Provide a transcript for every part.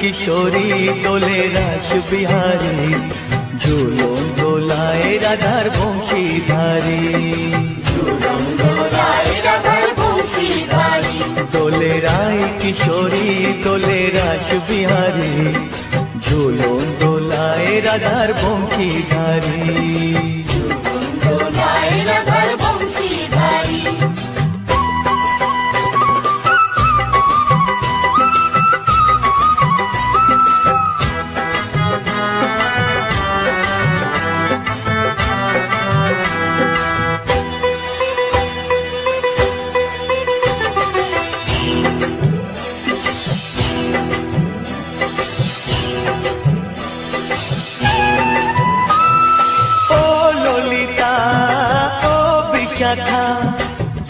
কিশোরী দোলে রাস বিহারী, ঝুলন দোলায় রাধার বংশীধারী। দোলে রায় কিশোরী দোলে রাস বিহারী, ঝুলন দোলায় রাধার বংশীধারী।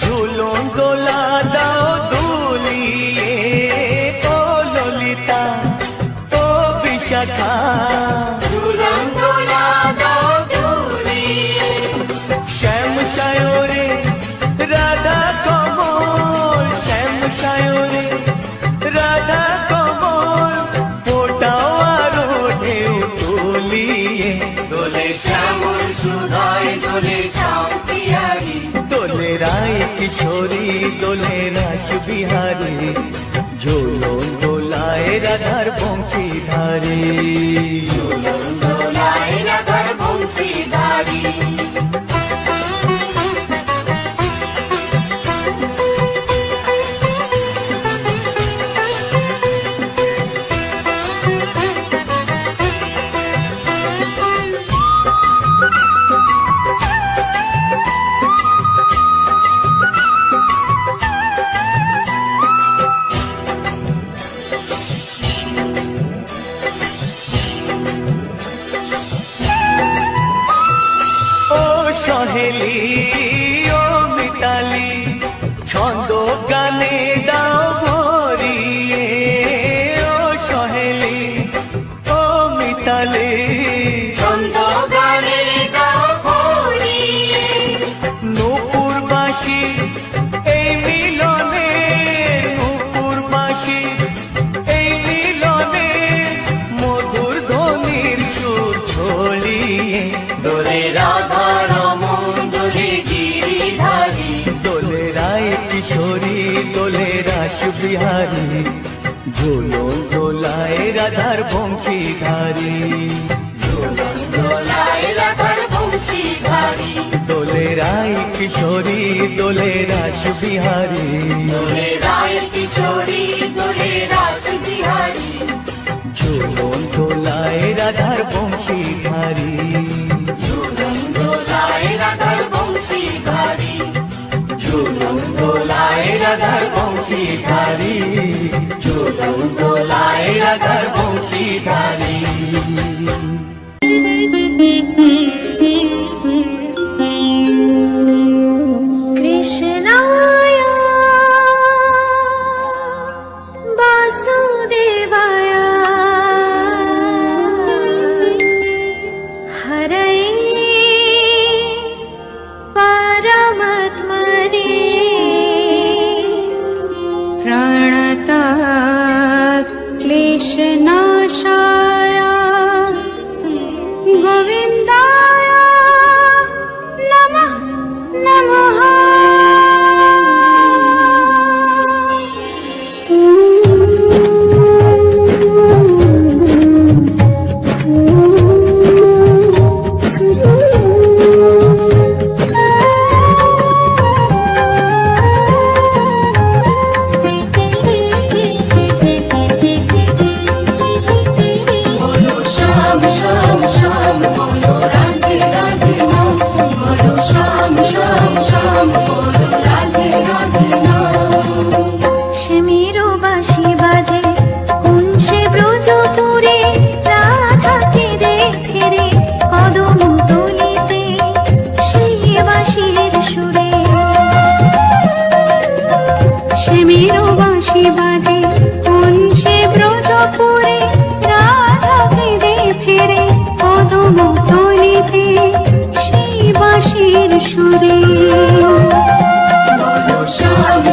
ঝুলন দোলা দাও দুলিয়ে, ও ললিতা ও বিশাখা, ঝুলন দোলা দাও দুলিয়ে। শ্যাম সায়রে রাধা কমল, শ্যাম সায়রে রাধা কমল, ফোটাও আরো ঢেউ তুলিয়ে। দোলে শ্যামল সুধায় দোলে শ্যাম পিয়ারি, দোলে রায় কিশোরী দোলে রাস বিহারী, ঝুলন দোলায় রাধার বংশীধারী। ঝুলন দোলায় রাধার বংশীধারী। সহেলি ও মিতালি, ছন্দ গানে দাও ভরিয়ে, ও সহেলি ও মিতালি, ছন্দ গানে দাও ভরিয়ে। নূপুর বাঁশি এই মিলনে, নূপুর বাঁশি এই মিলনে, মধুর ধ্বনির সুর ছড়িয়ে। দোলে রাধা দোলে রাস বিহারী, ঝুলন দোলায় রাধার বংশীধারী। ঝুলন দোলায় রাধার বংশীধারী। দোলে রায় কিশোরী দোলে রাস বিহারী, দোলে রায় কিশোরী দোলে রাস বিহারী, ঝুলন দোলায় রাধার বংশীধারী। ঝুলন দোলায় রাধার বংশীধারী, ঝুলন দোলায় রাধার বংশীধারী, ঝুলন দোলায় রাধার বংশীধারী। কৃষ্ণায় বাসুদেবায় হরয়ে পরমাত্মনে প্रणतात् क्लेशनाशाय गोविन्दाय नमः नमः।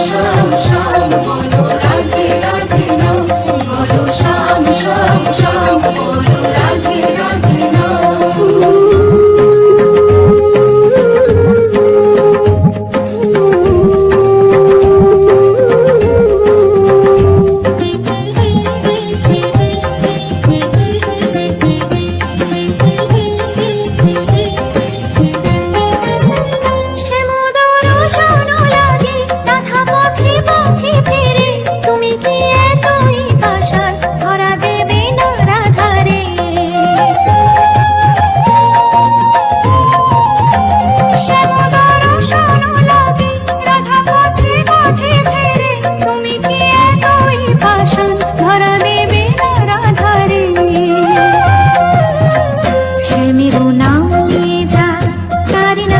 শ্যাম শ্যাম বলো রাধে রাধে নাম, বলো শ্যাম শ্যাম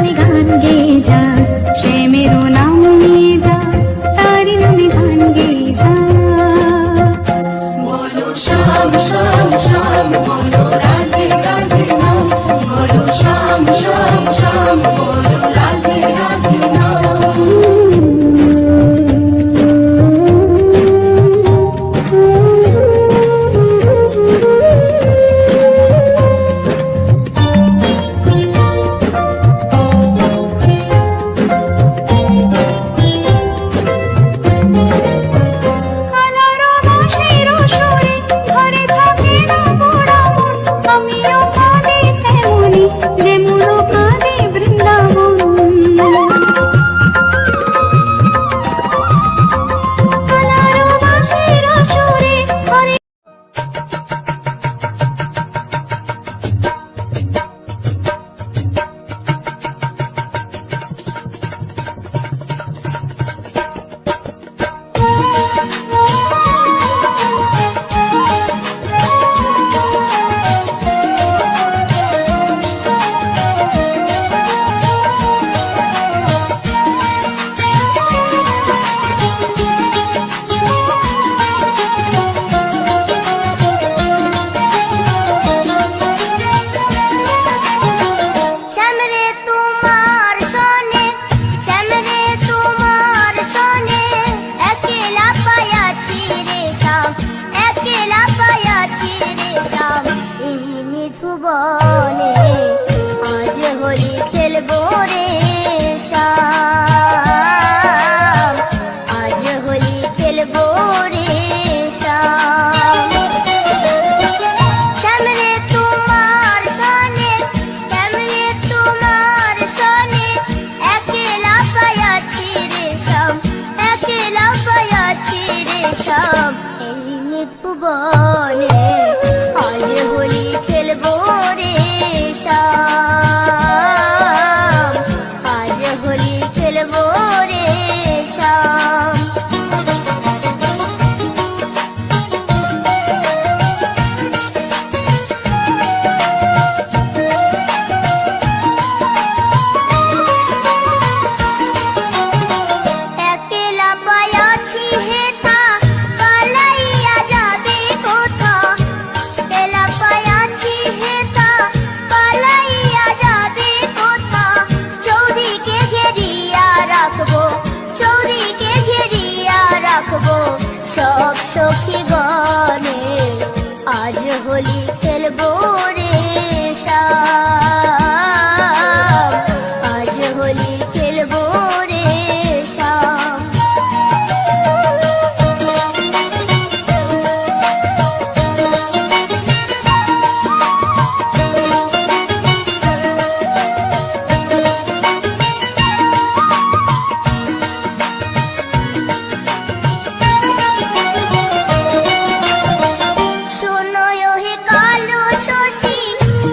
নামে গান গেয়ে যা, শ্যামেরও নাম নিয়ে যা, তারি নামে গান গেয়ে যা। बोलो श्याम श्याम श्याम बोलो राधे राधे नाम बोलो श्याम श्याम श्याम बोलो राधे राधे नाम আলোর বাঁশির সুরে ঘরে থাকে না পোড়া মন, আমিও কাঁদি তেমনি যেমন কাঁদে বৃন্দাবন। আলোর বাঁশির সুরে ঘরে শ্যামরে তোমার সনে শ্যামরে তোমার সনে একলা পায়াছি রে শ্যাম একলা পায়াছি রে শ্যাম এই নিধুবনে আজ হোলি খেলবো রে শ্যাম আজ হোলি খেলবো রে শ্যাম শ্যামরে তোমার সনে শ্যামরে তোমার সনে একলা পায়াছি রে শ্যাম একলা পায়াছি রে শ্যাম এই নিধুবনে আজ হোলি খেলবো রে শ্যাম আজ হোলি খেলবো রে শ্যাম একলা পায়াছি হেথা পালাইয়া যাবে কোথা একলা পায়াছি হেথা পালাইয়া যাবে কোথা চৌদিকে ঘেরিয়া রাখবো চৌদিকে ঘেরিয়া রাখবো সব সখী গণে আজ হোলি খেলবো রে শ্যাম আজ হোলি খেলবো রে শ্যাম শোনো হে কালো শশী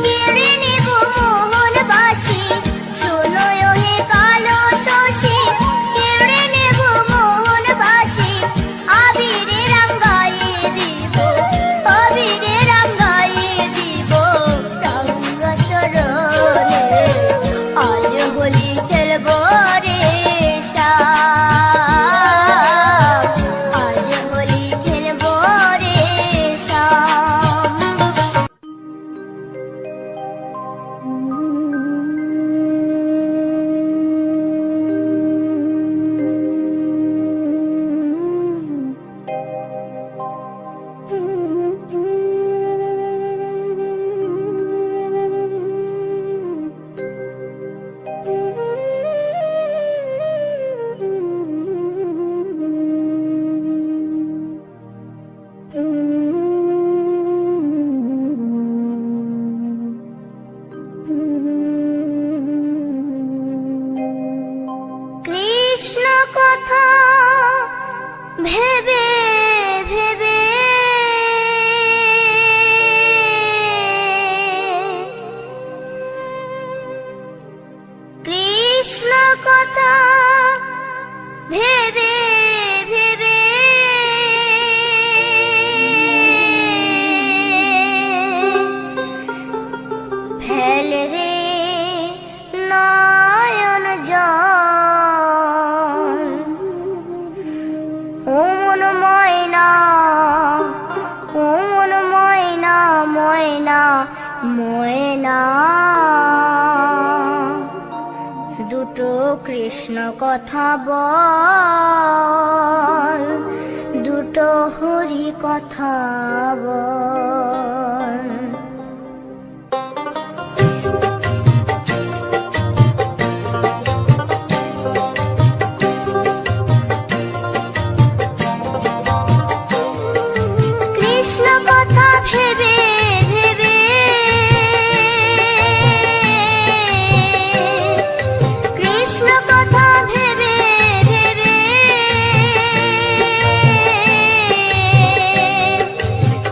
কেড়ে নেব মোহন বাসি শোনো হে কালো শশী কেড়ে নেব মোহন বাসি আবিরে রঙ্গায়ে দিব আবিরে রঙ্গায়ে দিব রঙ্গ চরণে আজ হোলি খেলবো রে শ্যাম আজ হোলি খেলবো রে শ্যাম কৃষ্ণ কথা ভেবে ভেবে কৃষ্ণ কথা ভেবে ভেবে ফেল রে নয় দুটো কৃষ্ণ কথা বল, দুটো হরি কথা বল। কৃষ্ণ কথা ভেবে ভেবে কৃষ্ণ কথা ভেবে ভেবে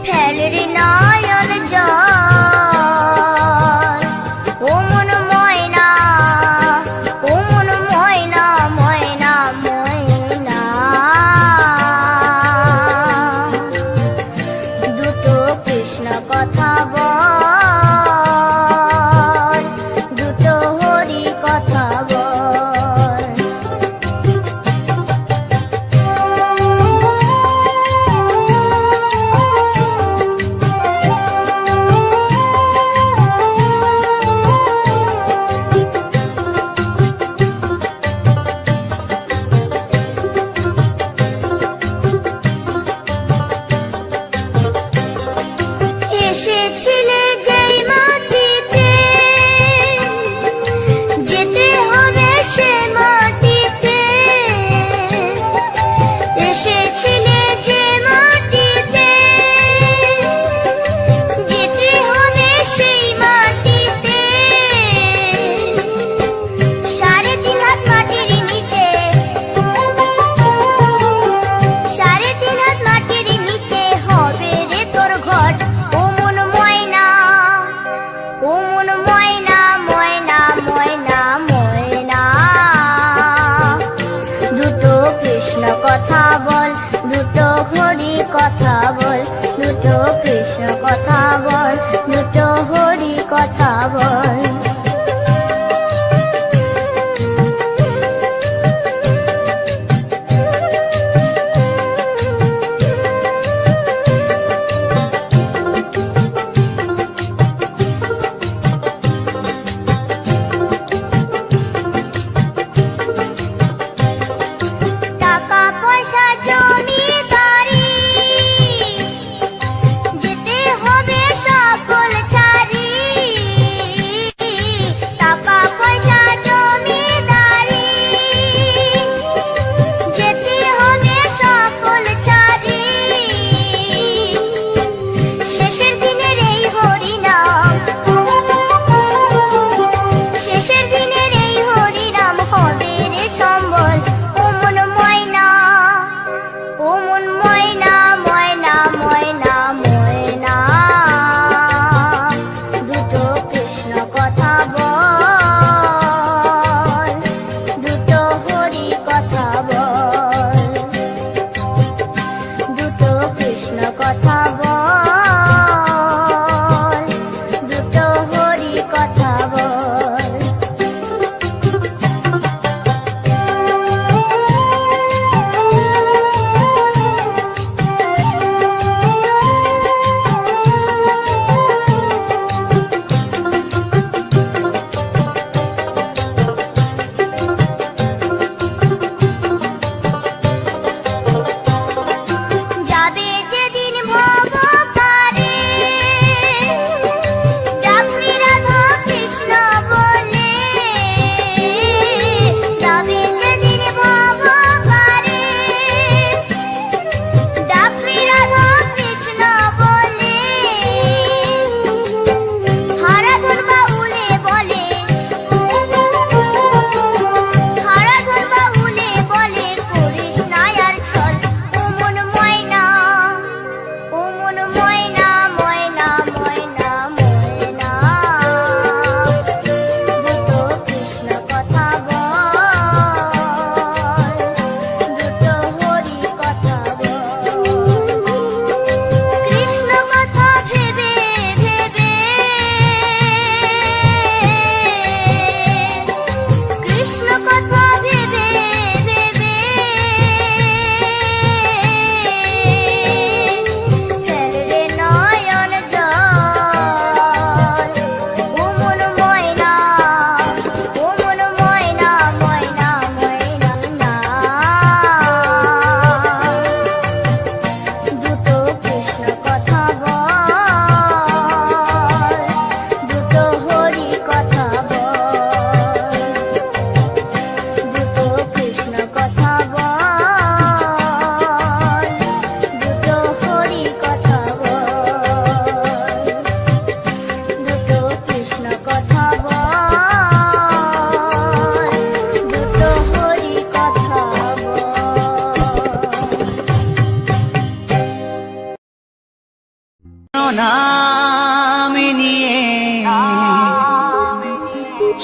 ফেলের নয়ন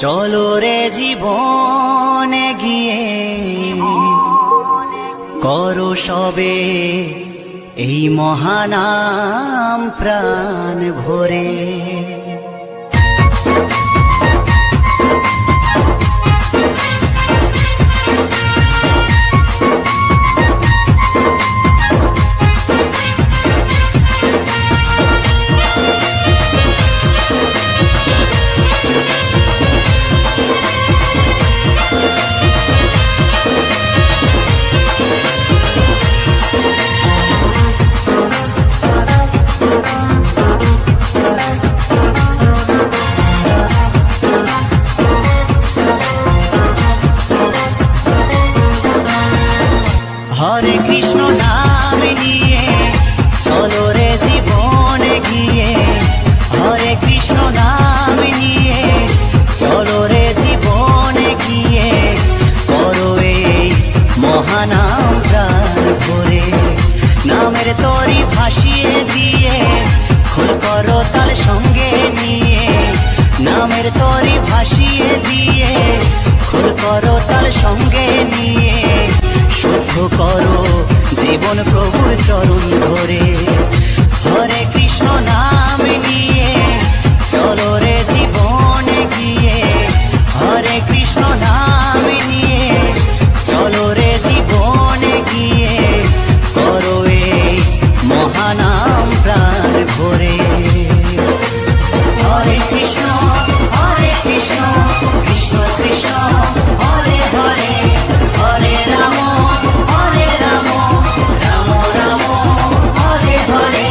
চলো রে জীবনে গিয়ে করো সবে এই মহানাম প্রাণ ভরে। হরে কৃষ্ণ নাম নিয়ে চলো রে জীবনে গিয়ে, হরে কৃষ্ণ নাম নিয়ে চলো রে জীবনে গিয়ে করো এই মহানাম প্রাণ ভরে। নামের তরি ভাসিয়ে দিয়ে খোল করো তাল সঙ্গে নিয়ে, নামের তরি ভাসিয়ে দিয়ে খোল করো তাল সঙ্গে নিয়ে শুদ্ধ করো জীবন প্রভুর চরণ ধরে। হরে কৃষ্ণ নাম নিয়ে চলো রে জীবনে গিয়ে, হরে কৃষ্ণ নাম নিয়ে চলো রে জীবনে গিয়ে করো এই মহানাম প্রাণ ভরে। হরে কৃষ্ণ কৃষ্ণ কৃষ্ণ হরে হরে, হরে রাম রাম রাম হরে হরে।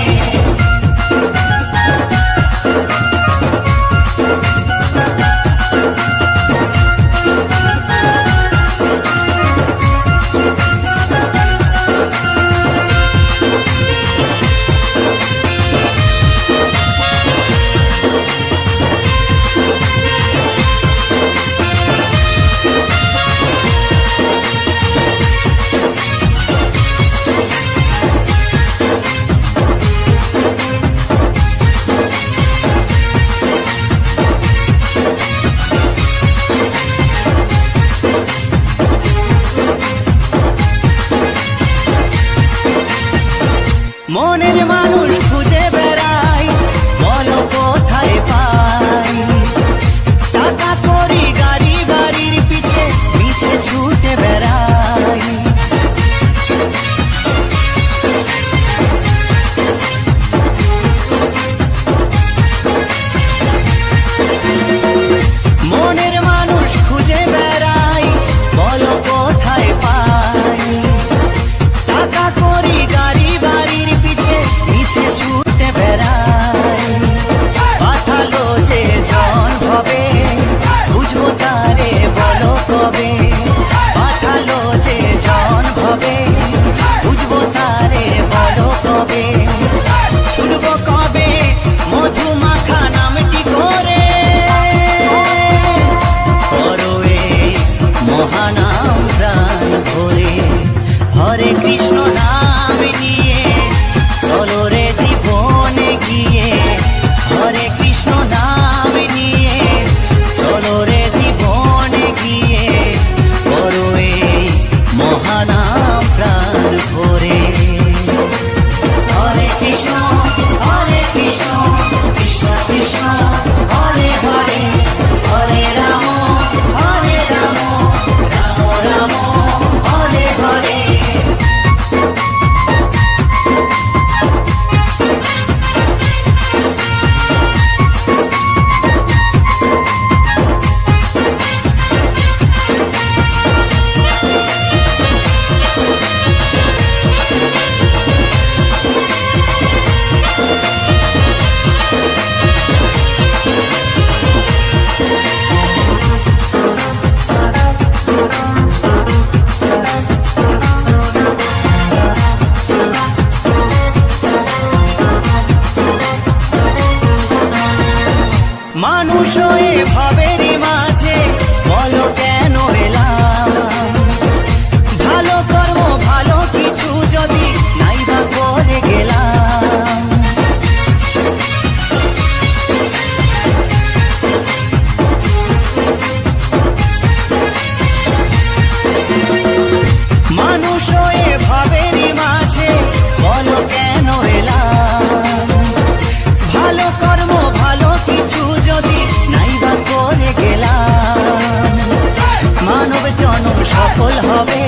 সফল হবে,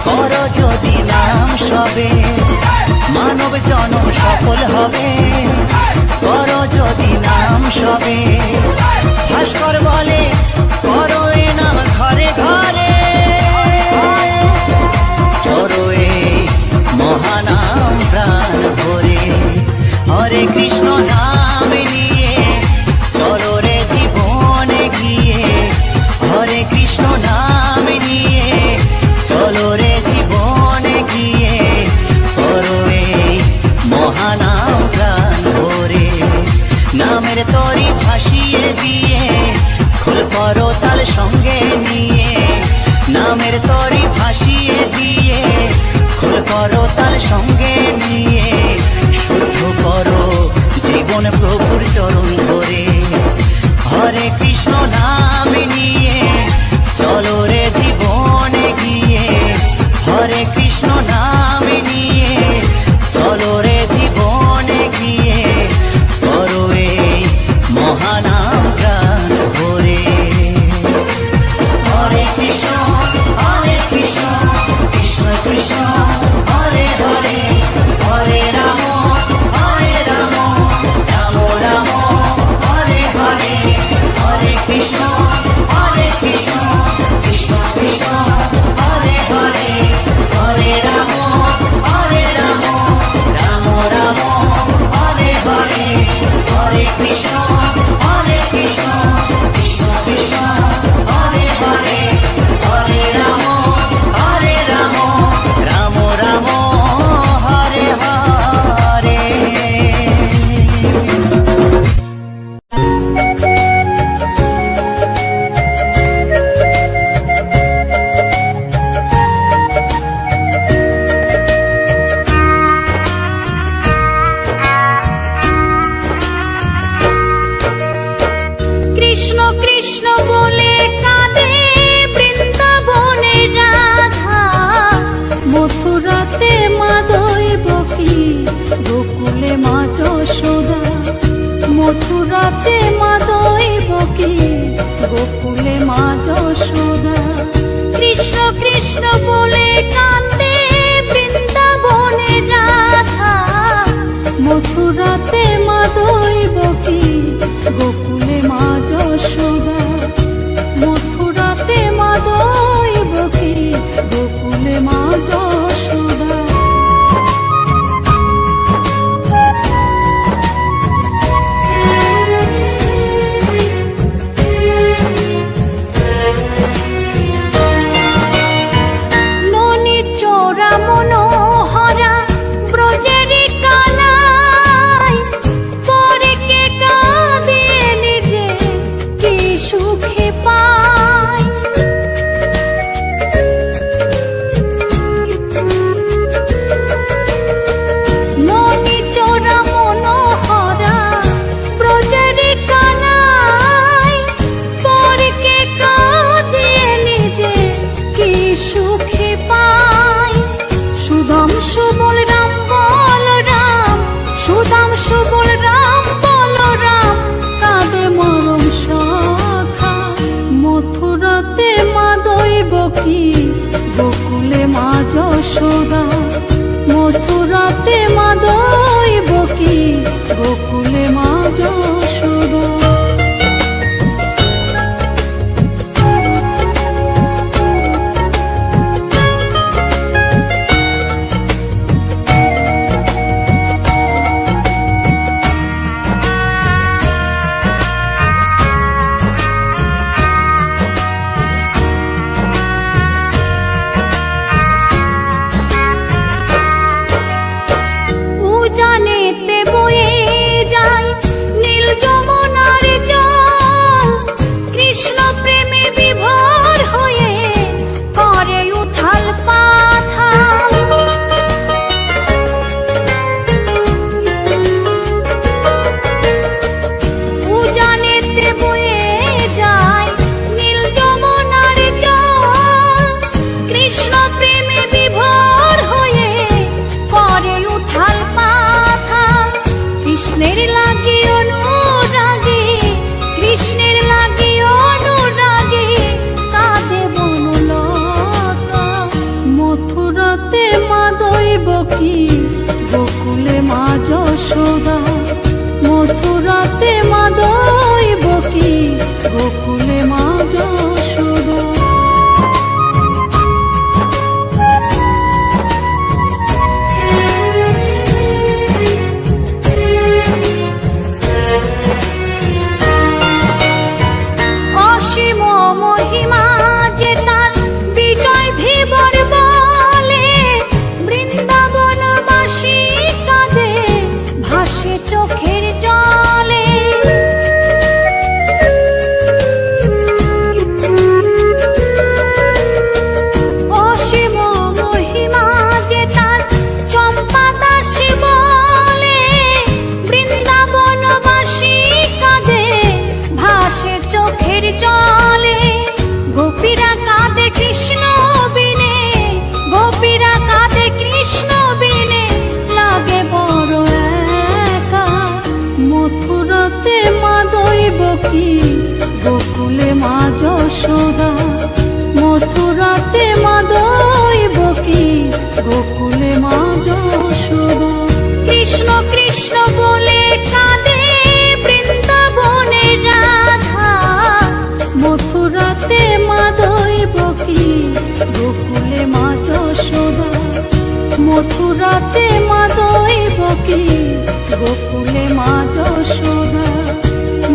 করো যদি নাম সবে। মানব জনম সফল হবে, করো যদি নাম সবে। ভাস্কর বলে করো এ নাম ঘরে ঘরে, চলো এই মহানাম প্রাণ ভরে। হরে কৃষ্ণ নাম নিয়ে চলো রে জীবনে গিয়ে, হরে কৃষ্ণ নাম নিয়ে চলো রে জীবনে গিয়ে, করো এই মহানাম প্রাণ ভরে। নামের তরি ভাসিয়ে দিয়ে খোল করো তাল সঙ্গে নিয়ে, নামের তরি ভাসিয়ে দিয়ে খোল করো তাল সঙ্গে নিয়ে, শুদ্ধ করো জীবন প্রভুর চরণ ধরে। হরে কৃষ্ণ নাম নিয়ে চলো রে জীবনে গিয়ে, হরে কৃষ্ণ নাম নিয়ে চলো রে জীবনে গিয়ে, করো এই মহানাম প্রাণ ভরে। হরে কৃষ্ণ কৃষ্ণ কৃষ্ণ হরে হরে, হরে রাম রাম রাম হরে হরে। হরে কৃষ্ণ কৃষ্ণ কৃষ্ণ হরে হরে, হরে রাম রাম রাম হরে হরে। হরে কৃষ্ণ কৃষ্ণ কৃষ্ণ হরে হরে, হরে রাম রাম রাম হরে হরে। কৃষ্ণ কৃষ্ণ বলে কাঁদে বৃন্দাবনে রাধা, মথুরাতে মা দৈবকী, গোকুলে মা যশোদা। মথুরাতে মা দৈবকী, গোকুলে মা যশোদা। কৃষ্ণ কৃষ্ণ বলে কাঁদে বৃন্দাবনে রাধা, মথুরাতে মা দৈবকী, গোকুলে মা যশোদা। মথুরাতে মা দৈবকী, গোকুলে মা যশোদা। ননি চোরা মনোহরা ব্রজেরি কানাই, পরে কে কাঁদে নিজে কি সুখে পায়। ননি চোরা মনোহরা ব্রজেরি কানাই, পরে কে কাঁদে নিজে কি সুখে পায়। সুদাম সুবল রাম বল রাম, সুদাম সুবল রাম বল রাম, কাঁদে মরম সখা। মথুরাতে মা দৈবকী, গোকুলে মা যশোদা। মথুরাতে মা দৈবকী, গোকুলে মা যশোদা। গোকুলে মা যশোদা। কৃষ্ণ কৃষ্ণ বলে কাঁদে বৃন্দাবনের রাধা, মথুরাতে মা দৈবকী গোকুলে মা যশোদা। মথুরাতে মা দৈবকী গোকুলে মা যশোদা।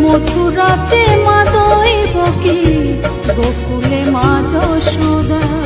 মথুরাতে মা দৈবকী গোকুলে মা যশোদা।